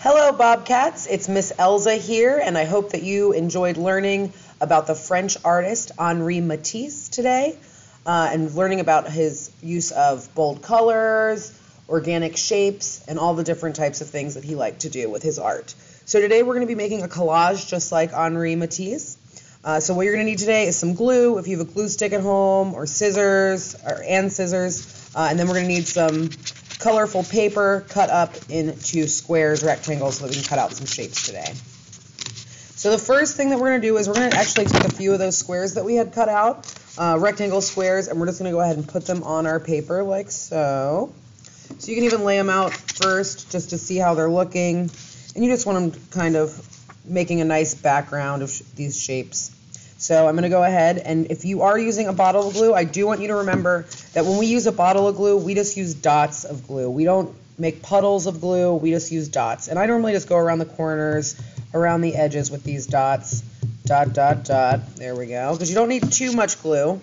Hello, Bobcats. It's Miss Elza here, and I hope that you enjoyed learning about the French artist Henri Matisse today, and learning about his use of bold colors, organic shapes, and all the different types of things that he liked to do with his art. So today we're going to be making a collage just like Henri Matisse. So what you're going to need today is some glue, if you have a glue stick at home, or scissors, and then we're going to need some colorful paper cut up into squares, rectangles, so that we can cut out some shapes today. So the first thing that we're going to do is we're going to actually take a few of those squares that we had cut out, rectangle squares, and we're just going to go ahead and put them on our paper like so. So you can even lay them out first just to see how they're looking, and you just want them kind of making a nice background of these shapes. So I'm going to go ahead, and if you are using a bottle of glue, I do want you to remember that when we use a bottle of glue, we just use dots of glue. We don't make puddles of glue, we just use dots. And I normally just go around the corners, around the edges with these dots. Dot, dot, dot. There we go. Because you don't need too much glue.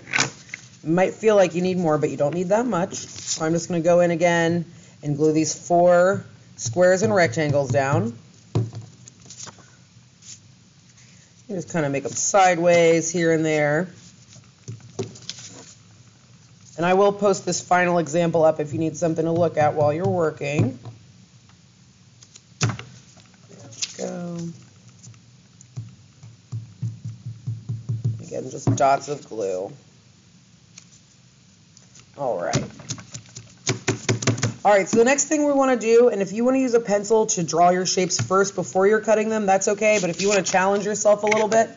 You might feel like you need more, but you don't need that much. So I'm just going to go in again and glue these 4 squares and rectangles down. You just kind of make them sideways here and there. And I will post this final example up if you need something to look at while you're working. There we go. Again, just dots of glue. All right. All right, so the next thing we want to do, and if you want to use a pencil to draw your shapes first before you're cutting them, that's okay. But if you want to challenge yourself a little bit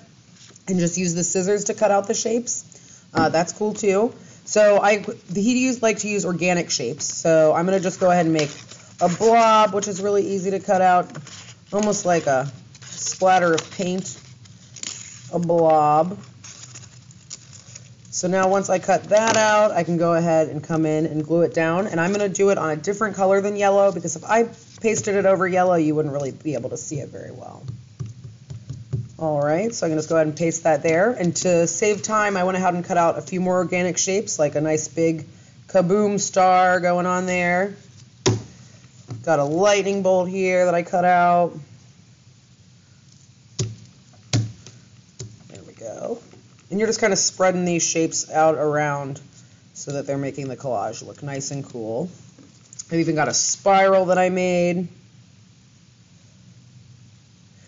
and just use the scissors to cut out the shapes, that's cool too. So he liked to use organic shapes. So I'm going to just go ahead and make a blob, which is really easy to cut out, almost like a splatter of paint, a blob. So now once I cut that out, I can go ahead and come in and glue it down. And I'm going to do it on a different color than yellow, because if I pasted it over yellow, you wouldn't really be able to see it very well. All right, so I can just go ahead and paste that there. And to save time, I went ahead and cut out a few more organic shapes, like a nice big kaboom star going on there. Got a lightning bolt here that I cut out. There we go. And you're just kind of spreading these shapes out around so that they're making the collage look nice and cool. I've even got a spiral that I made.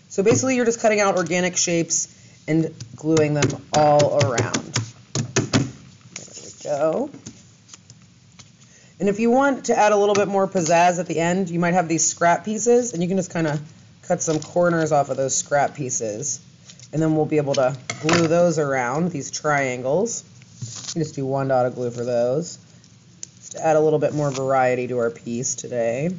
So basically you're just cutting out organic shapes and gluing them all around. There we go. And if you want to add a little bit more pizzazz at the end, you might have these scrap pieces, and you can just kind of cut some corners off of those scrap pieces. And then we'll be able to glue those around, these triangles. You just do 1 dot of glue for those, just to add a little bit more variety to our piece today.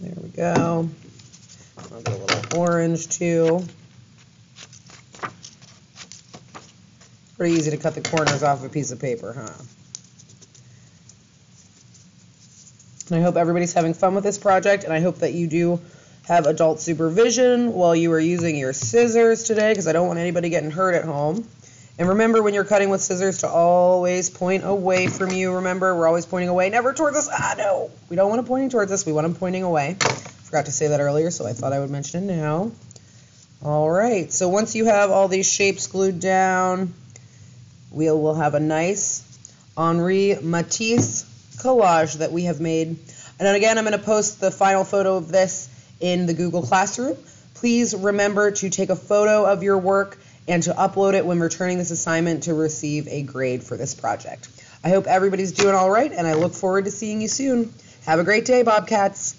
There we go. I'll get a little orange too. Pretty easy to cut the corners off a piece of paper, huh? And I hope everybody's having fun with this project, and I hope that you do have adult supervision while you are using your scissors today, because I don't want anybody getting hurt at home. And remember, when you're cutting with scissors, to always point away from you. Remember, we're always pointing away, never towards us. Ah, no, we don't want them pointing towards us. We want them pointing away. Forgot to say that earlier, so I thought I would mention it now. All right, so once you have all these shapes glued down, we will have a nice Henri Matisse collage that we have made. And then again, I'm going to post the final photo of this in the Google Classroom. Please remember to take a photo of your work and to upload it when returning this assignment to receive a grade for this project. I hope everybody's doing all right, and I look forward to seeing you soon. Have a great day, Bobcats.